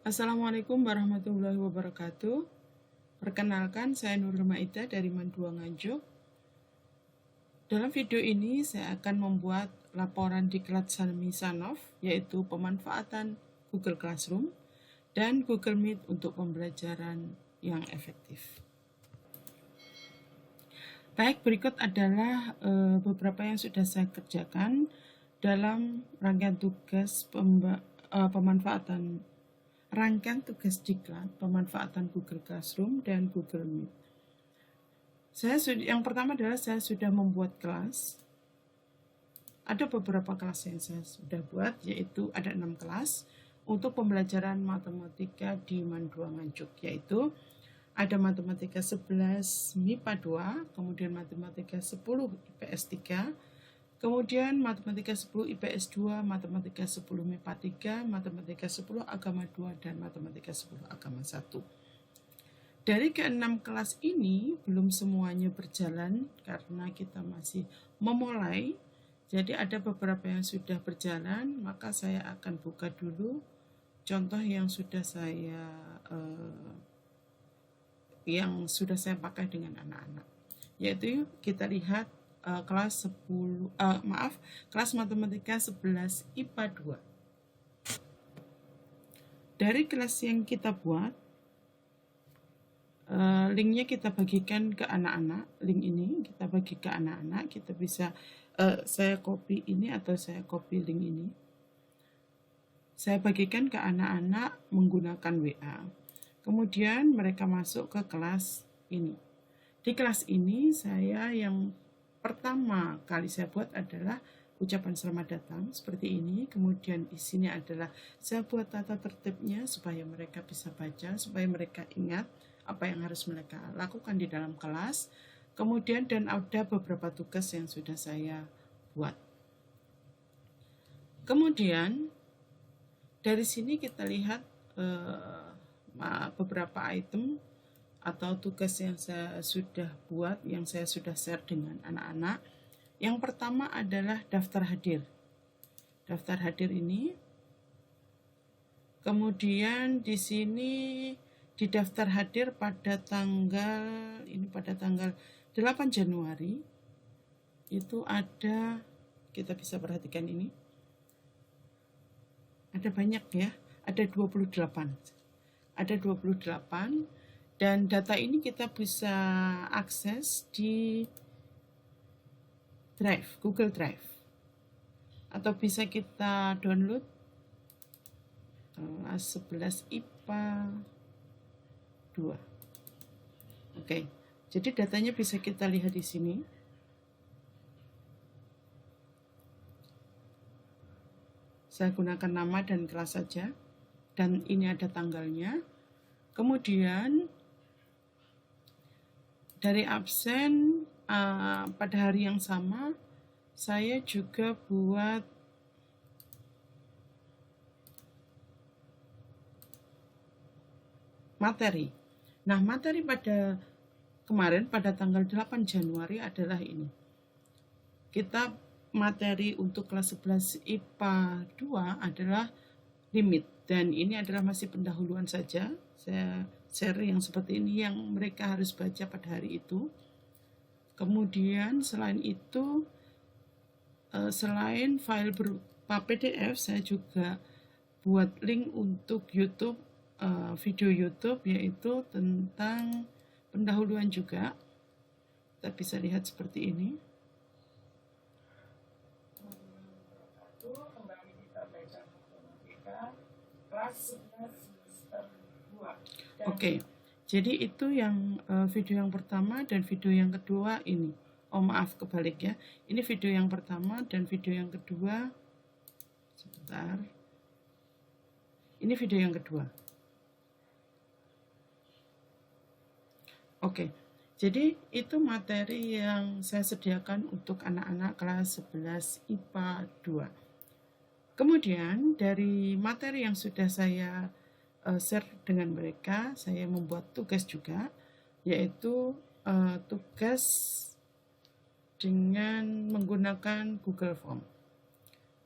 Assalamualaikum warahmatullahi wabarakatuh. Perkenalkan, saya Nurul Maida dari Mandua Nganjuk. Dalam video ini, saya akan membuat laporan diklat Salmi Sanof, yaitu pemanfaatan Google Classroom dan Google Meet untuk pembelajaran yang efektif. Baik, berikut adalah beberapa yang sudah saya kerjakan dalam rangkaian tugas pemanfaatan rangkaian tugas diklat pemanfaatan Google Classroom dan Google Meet. Yang pertama adalah saya sudah membuat kelas. Ada beberapa kelas yang saya sudah buat, yaitu ada 6 kelas untuk pembelajaran matematika di Mandua Nganjuk, yaitu ada matematika 11 MIPA 2, kemudian matematika 10 IPS 3, kemudian matematika 10 IPS 2, matematika 10 MIPA 3, matematika 10 agama 2, dan matematika 10 agama 1. Dari ke-6 kelas ini belum semuanya berjalan karena kita masih memulai. Jadi ada beberapa yang sudah berjalan, maka saya akan buka dulu contoh yang sudah saya pakai dengan anak-anak. Yaitu kita lihat kelas matematika 11 IPA 2. Dari kelas yang kita buat, linknya kita bagikan ke anak-anak. Link ini kita bagi ke anak-anak. Kita bisa saya copy ini atau saya copy link ini. Saya bagikan ke anak-anak menggunakan WA. Kemudian mereka masuk ke kelas ini. Di kelas ini yang pertama kali saya buat adalah ucapan selamat datang seperti ini. Kemudian di sini adalah saya buat tata tertibnya supaya mereka bisa baca, supaya mereka ingat apa yang harus mereka lakukan di dalam kelas. Kemudian dan ada beberapa tugas yang sudah saya buat. Kemudian dari sini kita lihat beberapa item atau tugas yang saya sudah buat, yang saya sudah share dengan anak-anak. Yang pertama adalah daftar hadir. Daftar hadir ini, kemudian di sini di daftar hadir pada tanggal 8 Januari itu ada, kita bisa perhatikan ini, ada banyak ya, ada 28. Ada 28 dan data ini kita bisa akses di Drive, Google Drive. Atau bisa kita download kelas 11 IPA 2. Oke. Jadi datanya bisa kita lihat di sini. Saya gunakan nama dan kelas saja. Dan ini ada tanggalnya. Kemudian dari absen pada hari yang sama saya juga buat materi. Nah, materi pada kemarin pada tanggal 8 Januari adalah ini. Kita materi untuk kelas 11 IPA 2 adalah limit. Dan ini adalah masih pendahuluan saja. Saya share yang seperti ini yang mereka harus baca pada hari itu. Kemudian selain itu, selain file berupa PDF, saya juga buat link untuk YouTube, video YouTube, yaitu tentang pendahuluan juga. Kita bisa lihat seperti ini. Kembali kita baca matematika kelas 11 semester 2. Oke, jadi itu yang video yang pertama dan video yang kedua ini. Oh maaf, kebalik ya. Ini video yang pertama dan video yang kedua. Sebentar. Ini video yang kedua. Oke, jadi itu materi yang saya sediakan untuk anak-anak kelas 11 IPA 2. Kemudian dari materi yang sudah saya share dengan mereka, saya membuat tugas juga, yaitu tugas dengan menggunakan Google Form.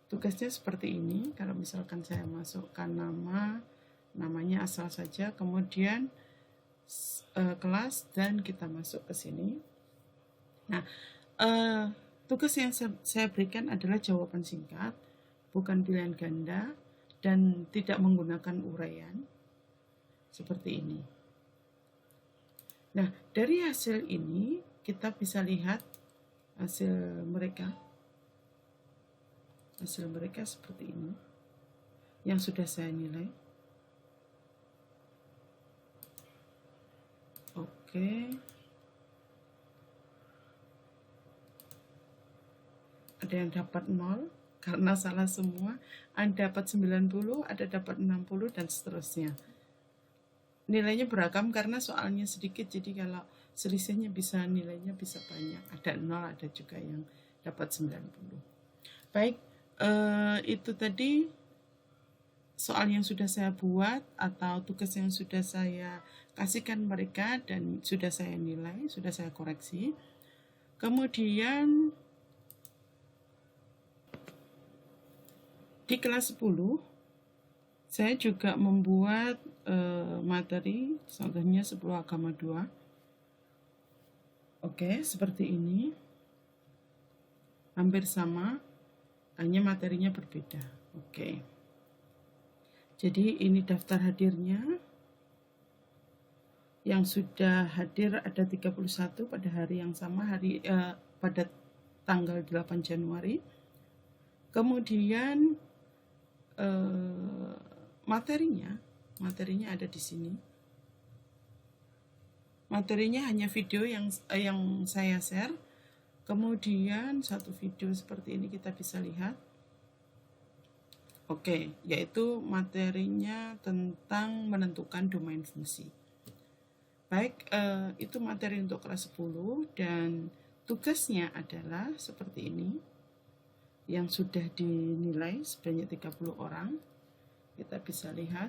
Tugasnya seperti ini. Kalau misalkan saya masukkan namanya namanya asal saja, kemudian kelas, dan kita masuk ke sini. Nah, tugas yang saya berikan adalah jawaban singkat, bukan pilihan ganda, dan tidak menggunakan uraian seperti ini. Nah, dari hasil ini kita bisa lihat hasil mereka. Hasil mereka seperti ini yang sudah saya nilai. Oke. Ada yang dapat 0 karena salah semua, ada dapat 90, ada dapat 60, dan seterusnya. Nilainya beragam karena soalnya sedikit, jadi kalau selisihnya nilainya bisa banyak. Ada 0, ada juga yang dapat 90. Baik, itu tadi soal yang sudah saya buat atau tugas yang sudah saya kasihkan mereka dan sudah saya nilai, sudah saya koreksi. Kemudian di kelas 10 saya juga membuat materi, contohnya 10 agama 2. Oke, seperti ini. Hampir sama, hanya materinya berbeda. Oke. Jadi ini daftar hadirnya. Yang sudah hadir ada 31 pada hari yang sama, pada tanggal 8 Januari. Kemudian materinya ada di sini. Materinya hanya video yang saya share. Kemudian satu video seperti ini kita bisa lihat. Oke, yaitu materinya tentang menentukan domain fungsi. Baik, itu materi untuk kelas 10 dan tugasnya adalah seperti ini. Yang sudah dinilai sebanyak 30 orang. Kita bisa lihat.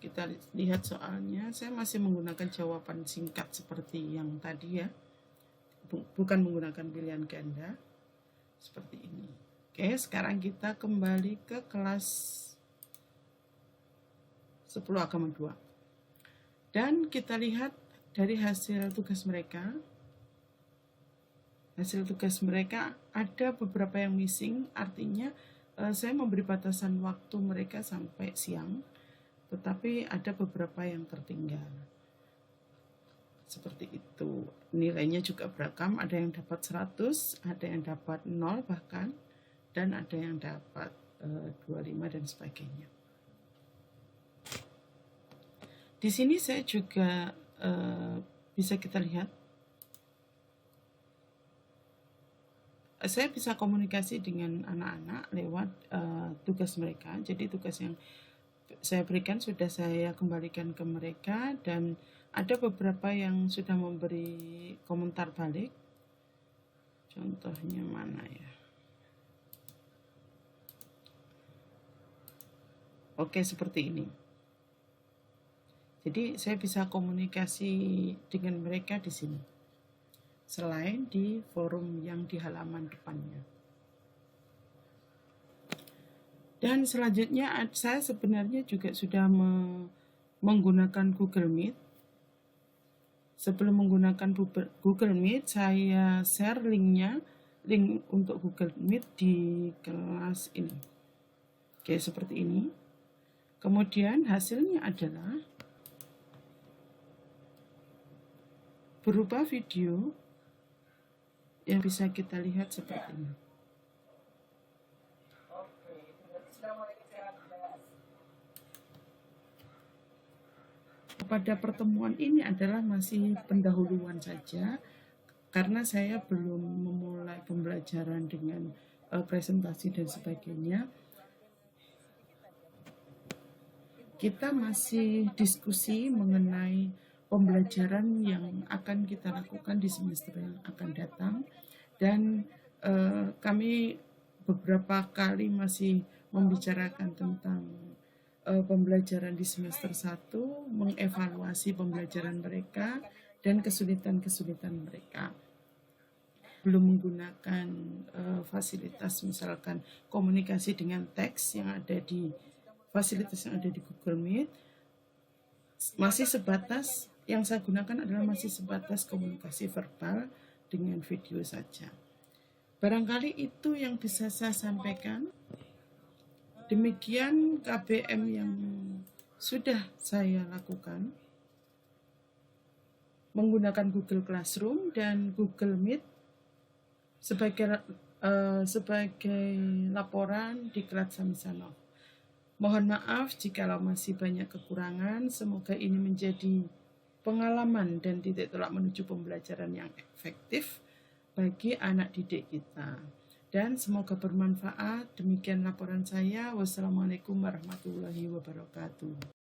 Kita lihat soalnya, saya masih menggunakan jawaban singkat seperti yang tadi ya. Bukan menggunakan pilihan ganda. Seperti ini. Oke, sekarang kita kembali ke kelas 10 agama 2. Dan kita lihat dari hasil tugas mereka. Hasil tugas mereka ada beberapa yang missing, artinya saya memberi batasan waktu mereka sampai siang, tetapi ada beberapa yang tertinggal. Seperti itu. Nilainya juga beragam, ada yang dapat 100, ada yang dapat 0 bahkan, dan ada yang dapat 25 dan sebagainya. Di sini saya juga bisa kita lihat, saya bisa komunikasi dengan anak-anak lewat tugas mereka. Jadi tugas yang saya berikan sudah saya kembalikan ke mereka dan ada beberapa yang sudah memberi komentar balik. Contohnya mana ya? Oke, seperti ini. Jadi saya bisa komunikasi dengan mereka di sini. Selain di forum yang di halaman depannya. Dan selanjutnya saya sebenarnya juga sudah menggunakan Google Meet. Sebelum menggunakan Google Meet, saya share link untuk Google Meet di kelas ini. Oke, seperti ini. Kemudian hasilnya adalah berupa video yang bisa kita lihat seperti ini. Pada pertemuan ini adalah masih pendahuluan saja, karena saya belum memulai pembelajaran dengan presentasi dan sebagainya. Kita masih diskusi mengenai pembelajaran yang akan kita lakukan di semester yang akan datang, dan kami beberapa kali masih membicarakan tentang pembelajaran di semester 1, mengevaluasi pembelajaran mereka dan kesulitan-kesulitan mereka. Belum menggunakan fasilitas misalkan komunikasi dengan teks yang ada di fasilitas yang ada di Google Meet masih sebatas, yang saya gunakan adalah masih sebatas komunikasi verbal dengan video saja. Barangkali itu yang bisa saya sampaikan. Demikian KBM yang sudah saya lakukan menggunakan Google Classroom dan Google Meet sebagai laporan di Diklat Samisanov. Mohon maaf jikalau masih banyak kekurangan. Semoga ini menjadi pengalaman dan titik tolak menuju pembelajaran yang efektif bagi anak didik kita. Dan semoga bermanfaat. Demikian laporan saya. Wassalamualaikum warahmatullahi wabarakatuh.